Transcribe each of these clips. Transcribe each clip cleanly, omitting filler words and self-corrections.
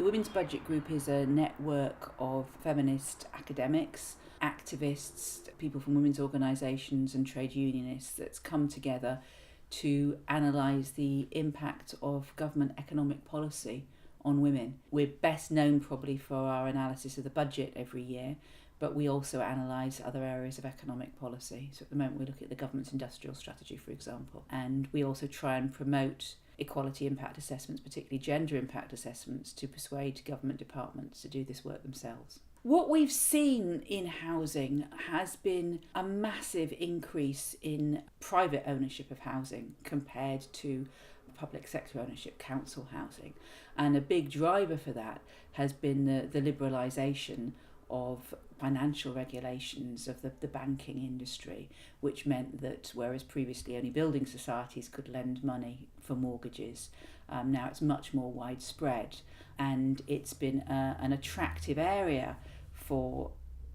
The Women's Budget Group is a network of feminist academics, activists, people from women's organisations and trade unionists that's come together to analyse the impact of government economic policy on women. We're best known probably for our analysis of the budget every year, but we also analyse other areas of economic policy. So at the moment we look at the government's industrial strategy, for example, and we also try and promote equality impact assessments, particularly gender impact assessments, to persuade government departments to do this work themselves. What we've seen in housing has been a massive increase in private ownership of housing compared to public sector ownership, council housing. And a big driver for that has been the liberalisation of financial regulations of the banking industry, which meant that whereas previously only building societies could lend money for mortgages, now it's much more widespread, and it's been an attractive area for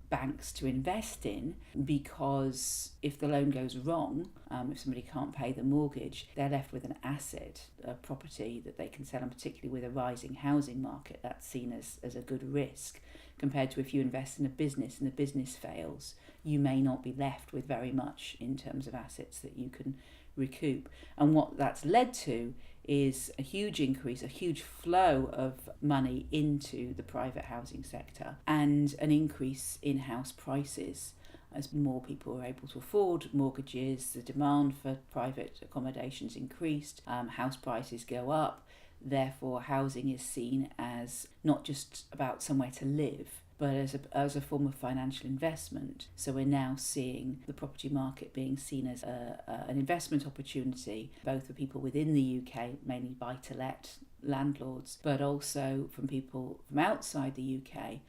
banks to invest in, because if the loan goes wrong, if somebody can't pay the mortgage, they're left with an asset, a property that they can sell, and particularly with a rising housing market, that's seen as a good risk, compared to if you invest in a business and the business fails, you may not be left with very much in terms of assets that you can recoup. And what that's led to is a huge increase, a huge flow of money into the private housing sector, and an increase in house prices. As more people are able to afford mortgages, the demand for private accommodations increased, house prices go up. Therefore, housing is seen as not just about somewhere to live, but as a form of financial investment. So we're now seeing the property market being seen as an investment opportunity, both for people within the UK, mainly buy-to-let landlords, but also from people from outside the UK,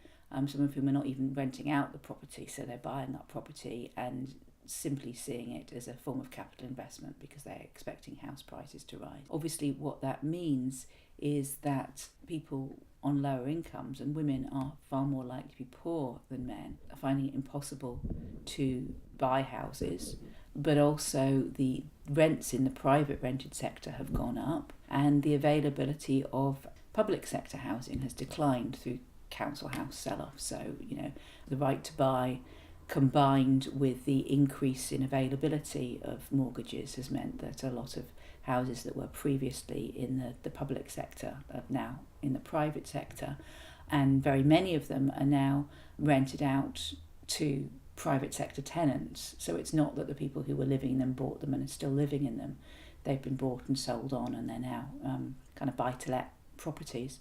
some of whom are not even renting out the property, so they're buying that property and simply seeing it as a form of capital investment because they're expecting house prices to rise. Obviously, what that means is that people on lower incomes, and women are far more likely to be poor than men, are finding it impossible to buy houses, but also the rents in the private rented sector have gone up, and the availability of public sector housing has declined through council house sell-off. So, the right to buy combined with the increase in availability of mortgages has meant that a lot of houses that were previously in the public sector are now in the private sector, and very many of them are now rented out to private sector tenants. So it's not that the people who were living in them bought them and are still living in them. They've been bought and sold on, and they're now kind of buy-to-let properties.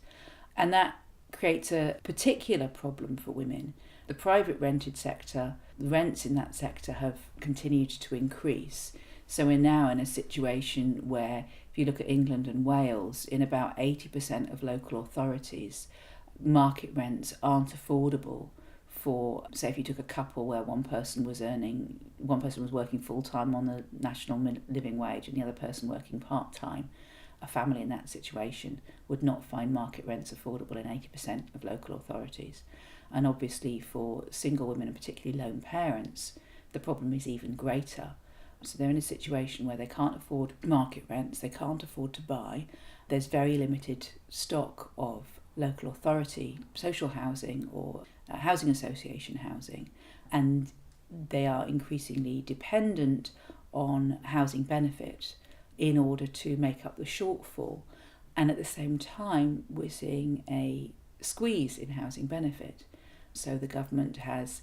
And that creates a particular problem for women. The private rented sector, the rents in that sector have continued to increase. So we're now in a situation where, if you look at England and Wales, in about 80% of local authorities, market rents aren't affordable for, say, if you took a couple where one person was working full-time on the national living wage and the other person working part-time, a family in that situation would not find market rents affordable in 80% of local authorities. And obviously for single women and particularly lone parents, the problem is even greater. So they're in a situation where they can't afford market rents, they can't afford to buy, there's very limited stock of local authority social housing or housing association housing, and they are increasingly dependent on housing benefit in order to make up the shortfall. And at the same time, we're seeing a squeeze in housing benefit. So the government has,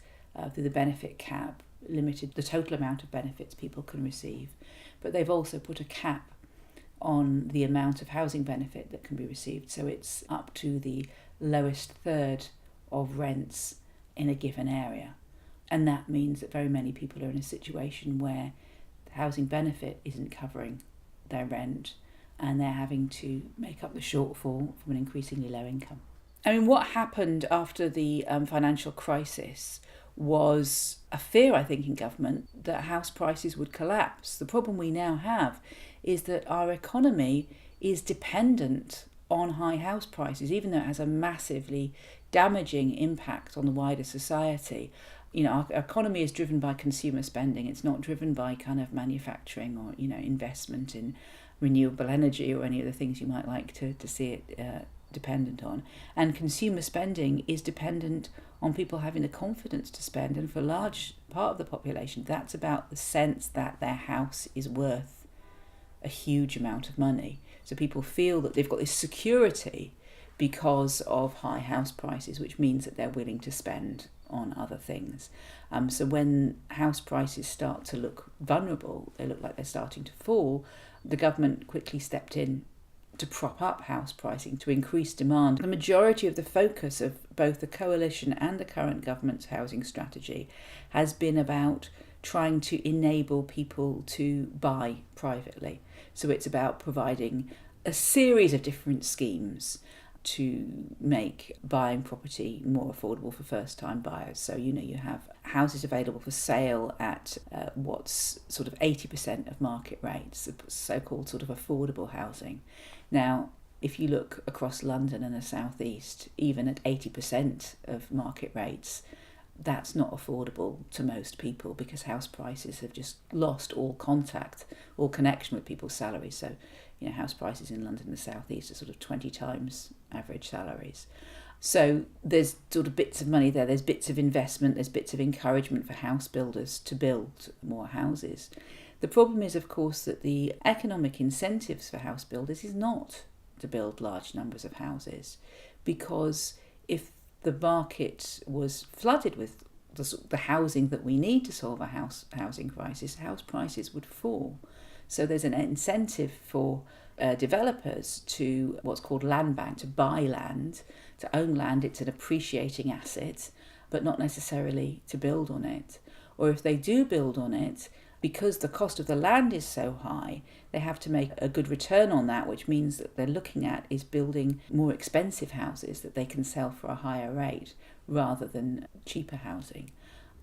through the benefit cap, limited the total amount of benefits people can receive. But they've also put a cap on the amount of housing benefit that can be received. So it's up to the lowest third of rents in a given area. And that means that very many people are in a situation where the housing benefit isn't covering their rent, and they're having to make up the shortfall from an increasingly low income. I mean, what happened after the financial crisis was a fear, I think, in government that house prices would collapse. The problem we now have is that our economy is dependent on high house prices, even though it has a massively damaging impact on the wider society. Our economy is driven by consumer spending. It's not driven by kind of manufacturing or, investment in renewable energy or any of the things you might like to see it dependent on. And consumer spending is dependent on people having the confidence to spend. And for a large part of the population, that's about the sense that their house is worth a huge amount of money. So people feel that they've got this security because of high house prices, which means that they're willing to spend on other things. So when house prices start to look vulnerable, they look like they're starting to fall, the government quickly stepped in to prop up house pricing, to increase demand. The majority of the focus of both the coalition and the current government's housing strategy has been about trying to enable people to buy privately. So it's about providing a series of different schemes to make buying property more affordable for first-time buyers. So, you have houses available for sale at what's sort of 80% of market rates, so-called sort of affordable housing. Now, if you look across London and the South East, even at 80% of market rates, that's not affordable to most people because house prices have just lost all connection with people's salaries. So, house prices in London and the South East are sort of 20 times average salaries. So there's sort of bits of money there, there's bits of investment, there's bits of encouragement for house builders to build more houses. The problem is, of course, that the economic incentives for house builders is not to build large numbers of houses, because if the market was flooded with the housing that we need to solve a housing crisis, house prices would fall. So there's an incentive for developers to what's called land bank, to buy land, to own land. It's an appreciating asset, but not necessarily to build on it. Or if they do build on it, because the cost of the land is so high, they have to make a good return on that, which means that they're looking at is building more expensive houses that they can sell for a higher rate rather than cheaper housing.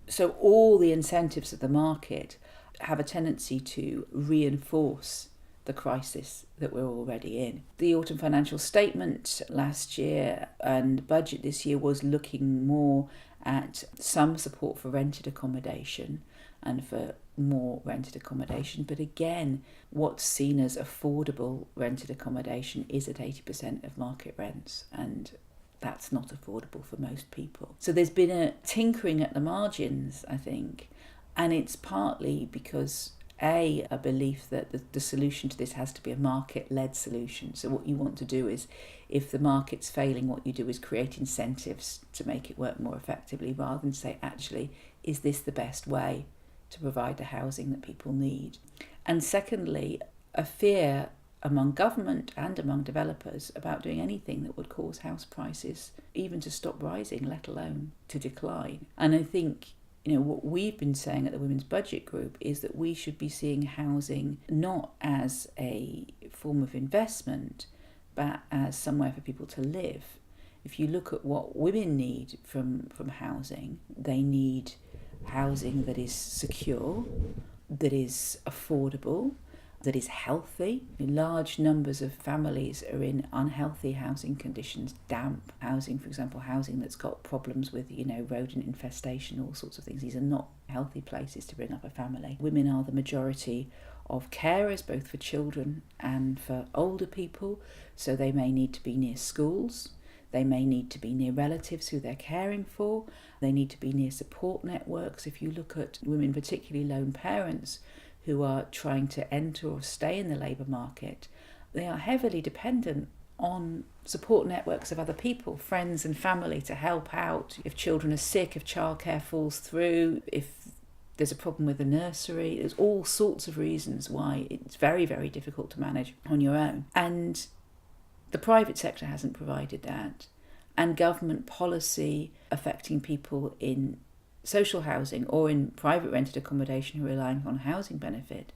So all the incentives of the market have a tendency to reinforce the crisis that we're already in. The autumn financial statement last year and budget this year was looking more at some support for rented accommodation and for more rented accommodation. But again, what's seen as affordable rented accommodation is at 80% of market rents, and that's not affordable for most people. So there's been a tinkering at the margins, I think, and it's partly because a belief that the solution to this has to be a market-led solution. So what you want to do is, if the market's failing, what you do is create incentives to make it work more effectively, rather than say, actually, is this the best way to provide the housing that people need? And secondly, a fear among government and among developers about doing anything that would cause house prices even to stop rising, let alone to decline. And I think what we've been saying at the Women's Budget Group is that we should be seeing housing not as a form of investment, but as somewhere for people to live. If you look at what women need from housing, they need housing that is secure, that is affordable, that is healthy. Large numbers of families are in unhealthy housing conditions, damp housing, for example, housing that's got problems with, rodent infestation, all sorts of things. These are not healthy places to bring up a family. Women are the majority of carers, both for children and for older people, so they may need to be near schools. They may need to be near relatives who they're caring for. They need to be near support networks. If you look at women, particularly lone parents, who are trying to enter or stay in the labour market, they are heavily dependent on support networks of other people, friends and family, to help out if children are sick, if childcare falls through, if there's a problem with the nursery. There's all sorts of reasons why it's very, very difficult to manage on your own. And the private sector hasn't provided that. And government policy affecting people in social housing or in private rented accommodation who are relying on housing benefit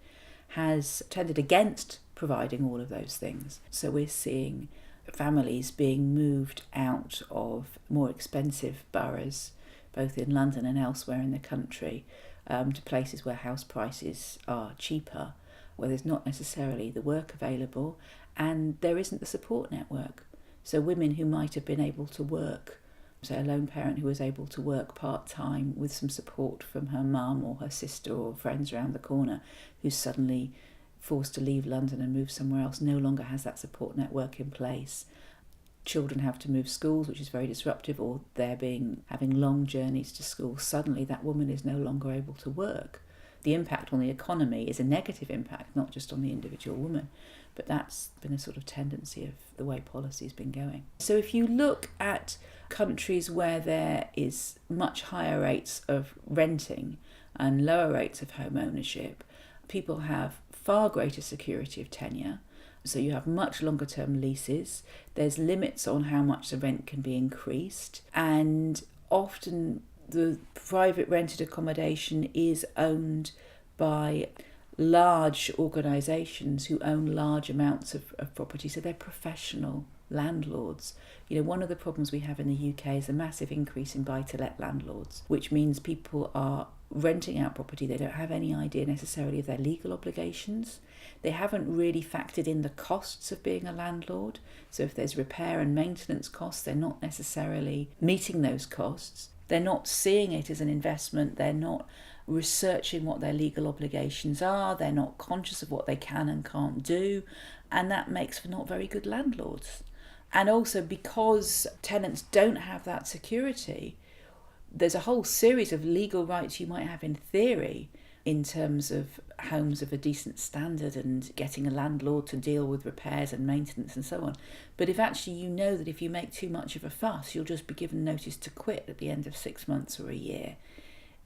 has tended against providing all of those things. So we're seeing families being moved out of more expensive boroughs, both in London and elsewhere in the country, to places where house prices are cheaper, where there's not necessarily the work available and there isn't the support network. So women who might have been able to work, say a lone parent who was able to work part-time with some support from her mum or her sister or friends around the corner, who's suddenly forced to leave London and move somewhere else, no longer has that support network in place. children have to move schools, which is very disruptive, or having long journeys to school, suddenly that woman is no longer able to work. The impact on the economy is a negative impact, not just on the individual woman, but that's been a sort of tendency of the way policy has been going. So if you look at countries where there is much higher rates of renting and lower rates of home ownership, people have far greater security of tenure. So you have much longer term leases. There's limits on how much the rent can be increased. And often the private rented accommodation is owned by large organisations who own large amounts of property. So they're professional landlords. One of the problems we have in the UK is a massive increase in buy-to-let landlords, which means people are renting out property. They don't have any idea necessarily of their legal obligations. They haven't really factored in the costs of being a landlord. So if there's repair and maintenance costs, they're not necessarily meeting those costs. They're not seeing it as an investment. They're not researching what their legal obligations are. They're not conscious of what they can and can't do. And that makes for not very good landlords. And also because tenants don't have that security, there's a whole series of legal rights you might have in theory in terms of homes of a decent standard and getting a landlord to deal with repairs and maintenance and so on. But if actually you know that if you make too much of a fuss, you'll just be given notice to quit at the end of 6 months or a year,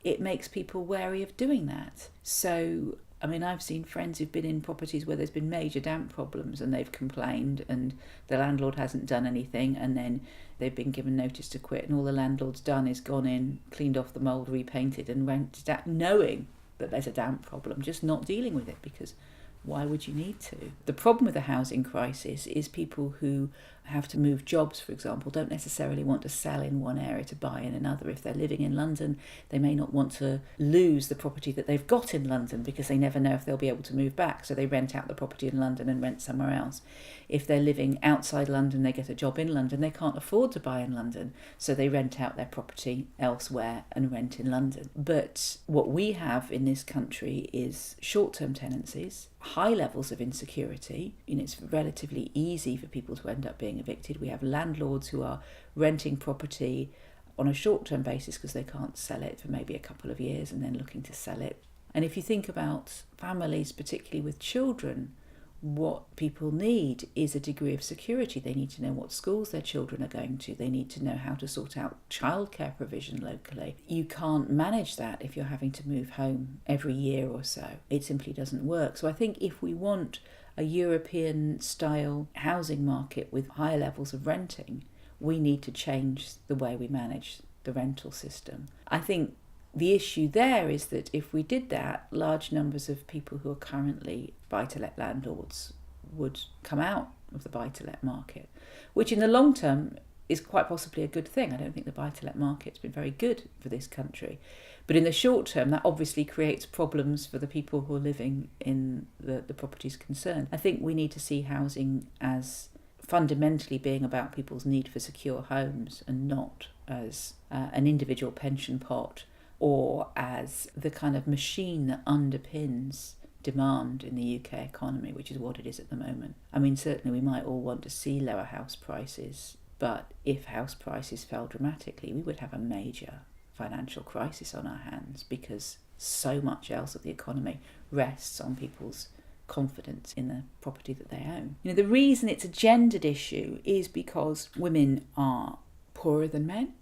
it makes people wary of doing that. So, I've seen friends who've been in properties where there's been major damp problems and they've complained and the landlord hasn't done anything, and then they've been given notice to quit, and all the landlord's done is gone in, cleaned off the mould, repainted and rented out, knowing that there's a damp problem, just not dealing with it, because why would you need to? The problem with the housing crisis is people who have to move jobs, for example, don't necessarily want to sell in one area to buy in another. If they're living in London, they may not want to lose the property that they've got in London because they never know if they'll be able to move back, so they rent out the property in London and rent somewhere else. If they're living outside London, they get a job in London, they can't afford to buy in London, so they rent out their property elsewhere and rent in London. But what we have in this country is short-term tenancies, high levels of insecurity. It's relatively easy for people to end up being evicted. We have landlords who are renting property on a short-term basis because they can't sell it for maybe a couple of years and then looking to sell it. And if you think about families, particularly with children, what people need is a degree of security. They need to know what schools their children are going to. They need to know how to sort out childcare provision locally. You can't manage that if you're having to move home every year or so. It simply doesn't work. So I think if we want a European-style housing market with higher levels of renting, we need to change the way we manage the rental system. I think the issue there is that if we did that, large numbers of people who are currently buy-to-let landlords would come out of the buy-to-let market, which in the long term is quite possibly a good thing. I don't think the buy-to-let market's been very good for this country. But in the short term, that obviously creates problems for the people who are living in the properties concerned. I think we need to see housing as fundamentally being about people's need for secure homes and not as an individual pension pot or as the kind of machine that underpins demand in the UK economy, which is what it is at the moment. Certainly we might all want to see lower house prices, but if house prices fell dramatically, we would have a major financial crisis on our hands because so much else of the economy rests on people's confidence in the property that they own. The reason it's a gendered issue is because women are poorer than men,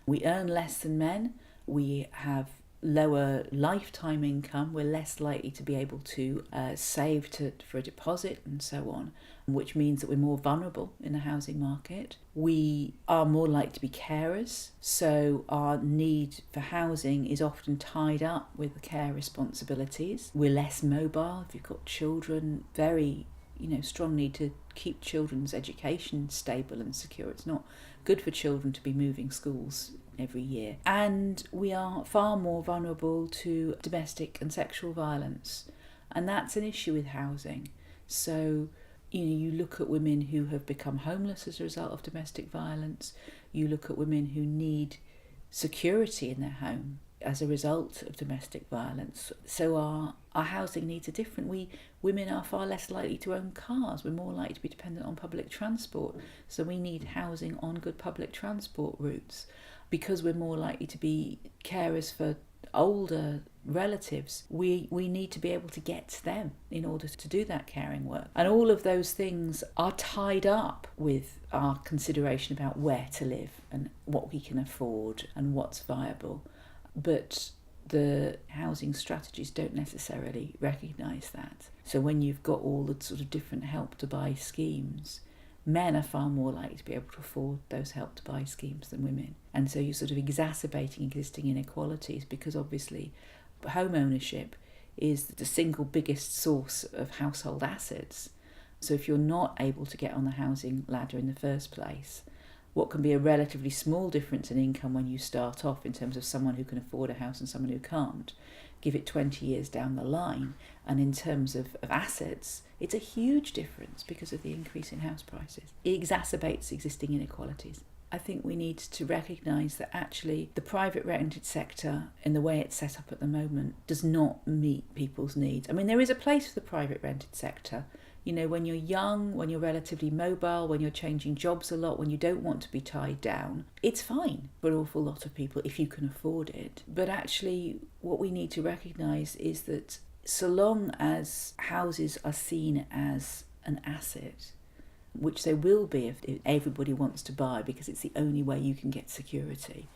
we earn less than men, we have lower lifetime income, we're less likely to be able to save for a deposit and so on, which means that we're more vulnerable in the housing market. We are more likely to be carers, so our need for housing is often tied up with the care responsibilities. We're less mobile. If you've got children, very strong need to keep children's education stable and secure. It's not good for children to be moving schools every year. And we are far more vulnerable to domestic and sexual violence. And that's an issue with housing. So, you look at women who have become homeless as a result of domestic violence. You look at women who need security in their home as a result of domestic violence. So our housing needs are different. Women are far less likely to own cars. We're more likely to be dependent on public transport. So we need housing on good public transport routes. Because we're more likely to be carers for older relatives, we need to be able to get to them in order to do that caring work. And all of those things are tied up with our consideration about where to live and what we can afford and what's viable. But the housing strategies don't necessarily recognise that. So when you've got all the sort of different help to buy schemes, men are far more likely to be able to afford those help to buy schemes than women. And so you're sort of exacerbating existing inequalities, because obviously home ownership is the single biggest source of household assets. So if you're not able to get on the housing ladder in the first place, what can be a relatively small difference in income when you start off in terms of someone who can afford a house and someone who can't, give it 20 years down the line, and in terms of assets, it's a huge difference because of the increase in house prices. It exacerbates existing inequalities. I think we need to recognise that actually the private rented sector, in the way it's set up at the moment, does not meet people's needs. I mean, there is a place for the private rented sector. You know, when you're young, when you're relatively mobile, when you're changing jobs a lot, when you don't want to be tied down, it's fine for an awful lot of people if you can afford it. But actually, what we need to recognise is that so long as houses are seen as an asset, which they will be if everybody wants to buy because it's the only way you can get security,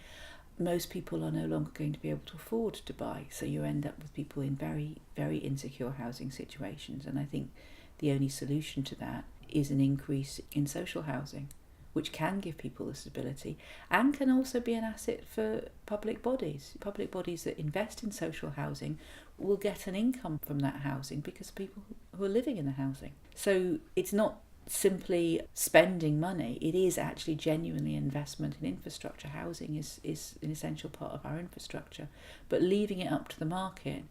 most people are no longer going to be able to afford to buy. So you end up with people in very, very insecure housing situations. And I think the only solution to that is an increase in social housing, which can give people the stability and can also be an asset for public bodies. Public bodies that invest in social housing will get an income from that housing because of people who are living in the housing. So it's not simply spending money, it is actually genuinely investment in infrastructure. Housing is an essential part of our infrastructure, but leaving it up to the market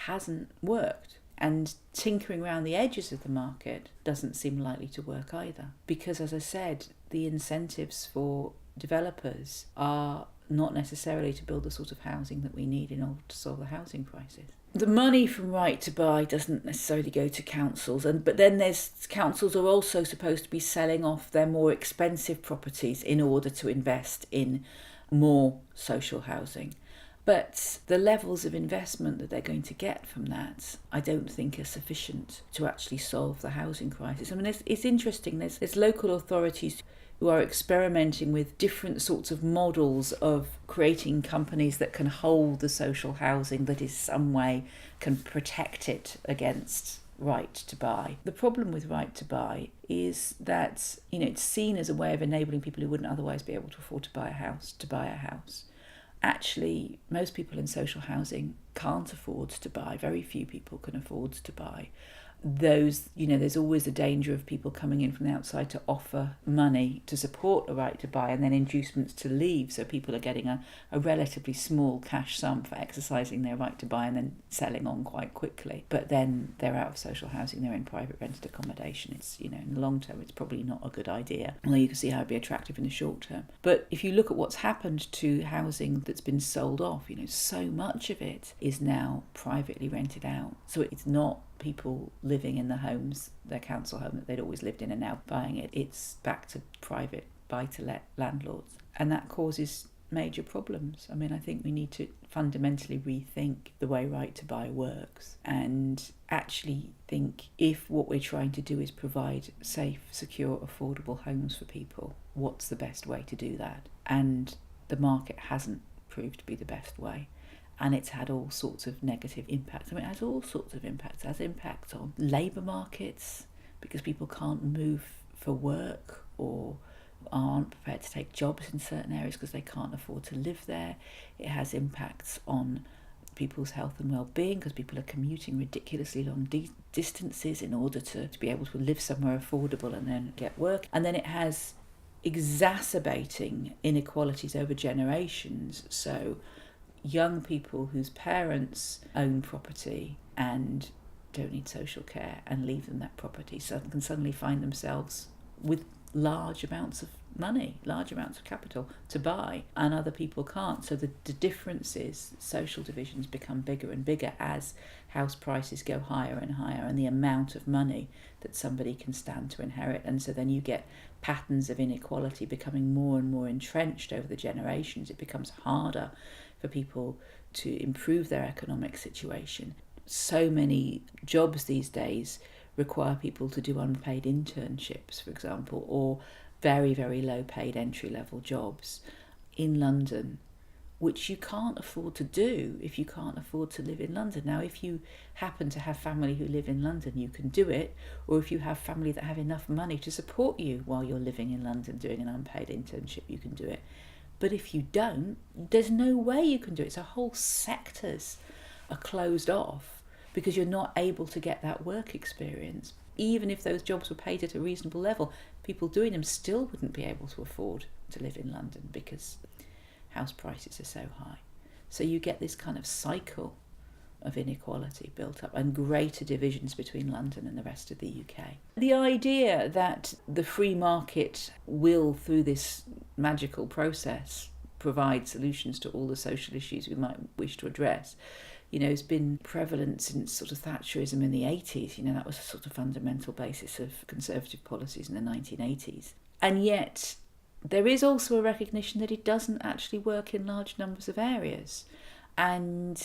hasn't worked. And tinkering around the edges of the market doesn't seem likely to work either. Because, as I said, the incentives for developers are not necessarily to build the sort of housing that we need in order to solve the housing crisis. The money from Right to Buy doesn't necessarily go to councils, but then there's councils are also supposed to be selling off their more expensive properties in order to invest in more social housing. But the levels of investment that they're going to get from that, I don't think are sufficient to actually solve the housing crisis. I mean, it's interesting, there's local authorities who are experimenting with different sorts of models of creating companies that can hold the social housing, that in some way can protect it against Right to Buy. The problem with Right to Buy is that, it's seen as a way of enabling people who wouldn't otherwise be able to afford to buy a house. Actually, most people in social housing can't afford to buy. Very few people can afford to buy. Those, there's always a danger of people coming in from the outside to offer money to support a right to buy and then inducements to leave. So people are getting a relatively small cash sum for exercising their right to buy and then selling on quite quickly. But then they're out of social housing, they're in private rented accommodation. It's, in the long term, it's probably not a good idea. Although you can see how it'd be attractive in the short term. But if you look at what's happened to housing that's been sold off, so much of it is now privately rented out. So it's not people living in the homes, their council home that they'd always lived in and now buying it. It's back to private buy-to-let landlords. And that causes major problems. I mean, I think we need to fundamentally rethink the way Right to Buy works and actually think if what we're trying to do is provide safe, secure, affordable homes for people, what's the best way to do that? And the market hasn't proved to be the best way. And it's had all sorts of negative impacts. I mean, it has all sorts of impacts. It has impacts on labour markets because people can't move for work or aren't prepared to take jobs in certain areas because they can't afford to live there. It has impacts on people's health and well-being because people are commuting ridiculously long distances in order to be able to live somewhere affordable and then get work. And then it has exacerbating inequalities over generations. So young people whose parents own property and don't need social care and leave them that property so they can suddenly find themselves with large amounts of money, large amounts of capital to buy, and other people can't. So the differences, social divisions become bigger and bigger as house prices go higher and higher, and the amount of money that somebody can stand to inherit. And so then you get patterns of inequality becoming more and more entrenched over the generations. It becomes harder for people to improve their economic situation. So many jobs these days require people to do unpaid internships, for example, or very, very low paid entry level jobs in London, which you can't afford to do if you can't afford to live in London. Now, if you happen to have family who live in London, you can do it, or if you have family that have enough money to support you while you're living in London doing an unpaid internship, you can do it. But if you don't, there's no way you can do it. So whole sectors are closed off because you're not able to get that work experience. Even if those jobs were paid at a reasonable level, people doing them still wouldn't be able to afford to live in London because house prices are so high. So you get this kind of cycle of inequality built up and greater divisions between London and the rest of the UK. The idea that the free market will, through this magical process, provide solutions to all the social issues we might wish to address, has been prevalent since sort of Thatcherism in the 80s. That was a sort of fundamental basis of Conservative policies in the 1980s. And yet there is also a recognition that it doesn't actually work in large numbers of areas. And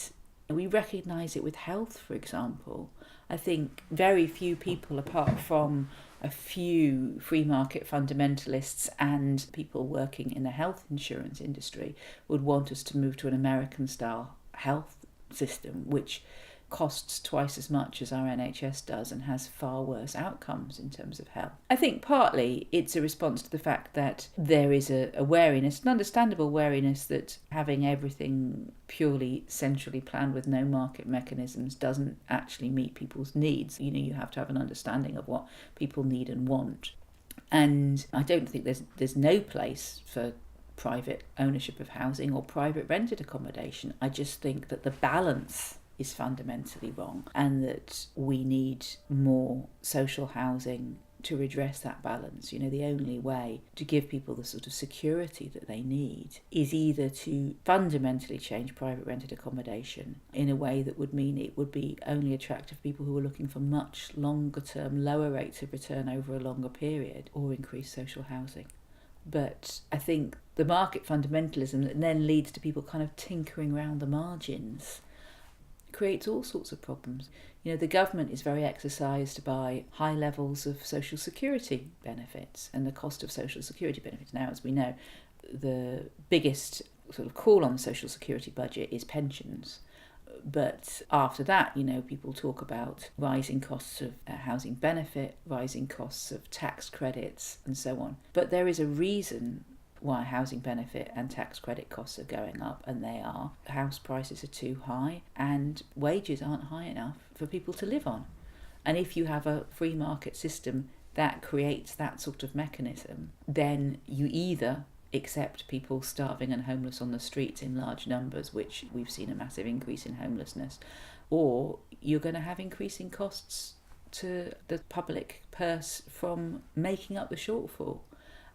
we recognise it with health, for example. I think very few people, apart from a few free market fundamentalists and people working in the health insurance industry, would want us to move to an American-style health system, which costs twice as much as our NHS does and has far worse outcomes in terms of health. I think partly it's a response to the fact that there is a wariness, an understandable wariness, that having everything purely centrally planned with no market mechanisms doesn't actually meet people's needs. You have to have an understanding of what people need and want. And I don't think there's no place for private ownership of housing or private rented accommodation. I just think that the balance is fundamentally wrong and that we need more social housing to redress that balance. The only way to give people the sort of security that they need is either to fundamentally change private rented accommodation in a way that would mean it would be only attractive to people who are looking for much longer term, lower rates of return over a longer period, or increase social housing. But I think the market fundamentalism that then leads to people kind of tinkering around the margins creates all sorts of problems. The government is very exercised by high levels of social security benefits and the cost of social security benefits. Now, as we know, the biggest sort of call on the social security budget is pensions. But after that, people talk about rising costs of housing benefit, rising costs of tax credits, and so on. But there is a reason why housing benefit and tax credit costs are going up, and they are house prices are too high and wages aren't high enough for people to live on. And if you have a free market system that creates that sort of mechanism, then you either accept people starving and homeless on the streets in large numbers, which we've seen a massive increase in homelessness, or you're going to have increasing costs to the public purse from making up the shortfall.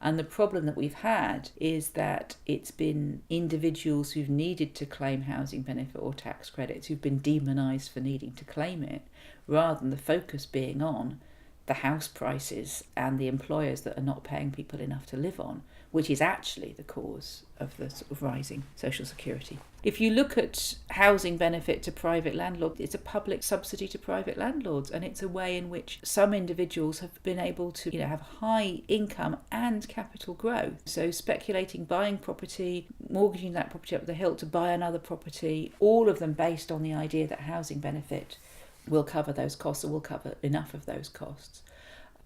And the problem that we've had is that it's been individuals who've needed to claim housing benefit or tax credits who've been demonised for needing to claim it, rather than the focus being on the house prices and the employers that are not paying people enough to live on, which is actually the cause of the sort of rising social security. If you look at housing benefit to private landlords, it's a public subsidy to private landlords, and it's a way in which some individuals have been able to have high income and capital growth. So speculating, buying property, mortgaging that property up the hilt to buy another property, all of them based on the idea that housing benefit will cover those costs or will cover enough of those costs.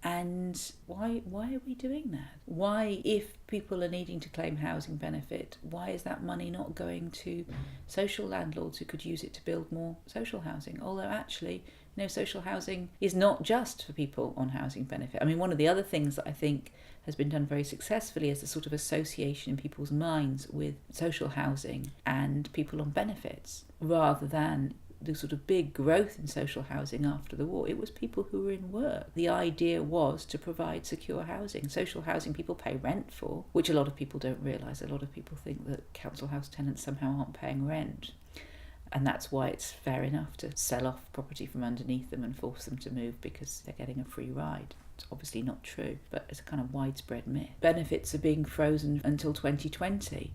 And why are we doing that? Why, if people are needing to claim housing benefit, why is that money not going to social landlords who could use it to build more social housing? Although actually, social housing is not just for people on housing benefit. I mean, one of the other things that I think has been done very successfully is the sort of association in people's minds with social housing and people on benefits, rather than the sort of big growth in social housing after the war, it was people who were in work. The idea was to provide secure housing. Social housing people pay rent for, which a lot of people don't realise. A lot of people think that council house tenants somehow aren't paying rent. And that's why it's fair enough to sell off property from underneath them and force them to move because they're getting a free ride. It's obviously not true, but it's a kind of widespread myth. Benefits are being frozen until 2020,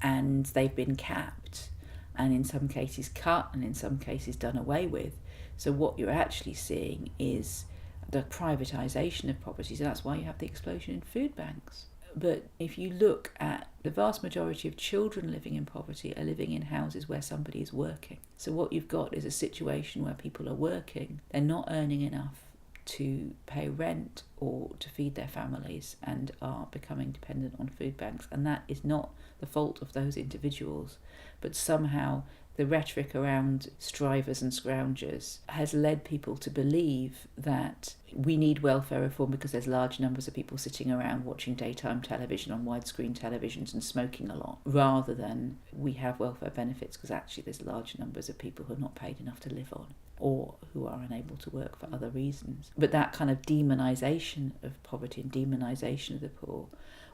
and they've been capped, and in some cases cut, and in some cases done away with. So what you're actually seeing is the privatisation of properties, and that's why you have the explosion in food banks. But if you look at the vast majority of children living in poverty are living in houses where somebody is working. So what you've got is a situation where people are working, they're not earning enough to pay rent or to feed their families and are becoming dependent on food banks. And that is not the fault of those individuals, but somehow the rhetoric around strivers and scroungers has led people to believe that we need welfare reform because there's large numbers of people sitting around watching daytime television on widescreen televisions and smoking a lot, rather than we have welfare benefits because actually there's large numbers of people who are not paid enough to live on or who are unable to work for other reasons. But that kind of demonisation of poverty and demonisation of the poor,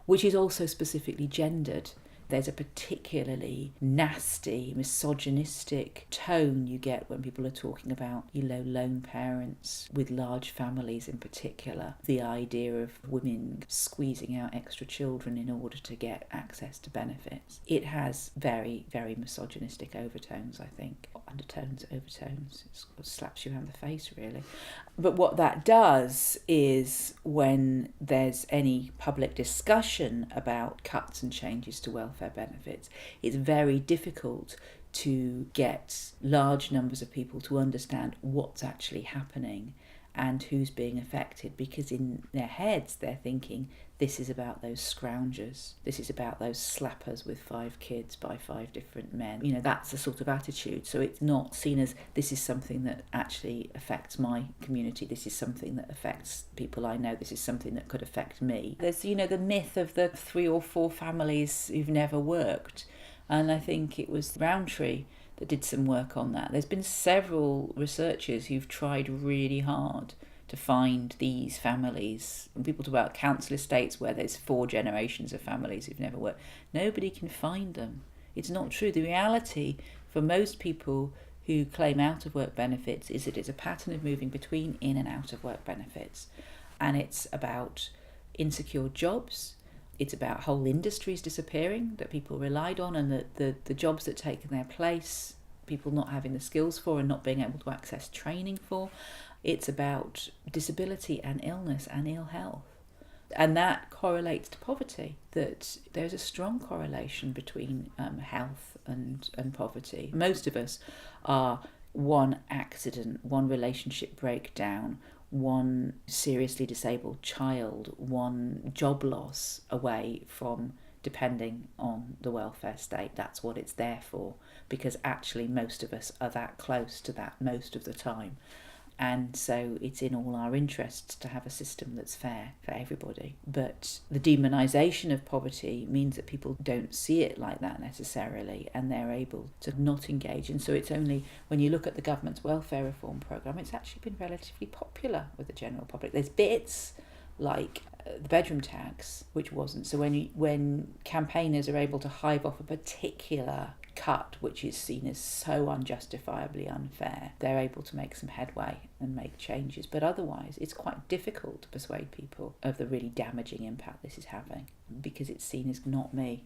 which is also specifically gendered, there's a particularly nasty, misogynistic tone you get when people are talking about, lone parents with large families in particular. The idea of women squeezing out extra children in order to get access to benefits. It has very, very misogynistic overtones, I think. Undertones, overtones. It slaps you around the face, really. But what that does is when there's any public discussion about cuts and changes to welfare benefits, it's very difficult to get large numbers of people to understand what's actually happening and who's being affected, because in their heads they're thinking this is about those scroungers, this is about those slappers with 5 kids by 5 different men. That's the sort of attitude. So it's not seen as this is something that actually affects my community, this is something that affects people I know, this is something that could affect me. There's the myth of the 3 or 4 families who've never worked, and I think it was Roundtree that did some work on that. There's been several researchers who've tried really hard to find these families. And people talk about council estates where there's 4 generations of families who've never worked. Nobody can find them. It's not true. The reality for most people who claim out of work benefits is that it's a pattern of moving between in and out of work benefits. And it's about insecure jobs. It's about whole industries disappearing that people relied on, and the jobs that take their place, people not having the skills for and not being able to access training for. It's about disability and illness and ill health. And that correlates to poverty, that there's a strong correlation between health and poverty. Most of us are one accident, one relationship breakdown, one seriously disabled child, one job loss away from depending on the welfare state. That's what it's there for, because actually most of us are that close to that most of the time. And so it's in all our interests to have a system that's fair for everybody. But the demonisation of poverty means that people don't see it like that necessarily, and they're able to not engage. And so it's only when you look at the government's welfare reform programme, it's actually been relatively popular with the general public. There's bits like the bedroom tax, which wasn't. So when campaigners are able to hive off a particular cut, which is seen as so unjustifiably unfair, they're able to make some headway and make changes. But otherwise, it's quite difficult to persuade people of the really damaging impact this is having, because it's seen as not me,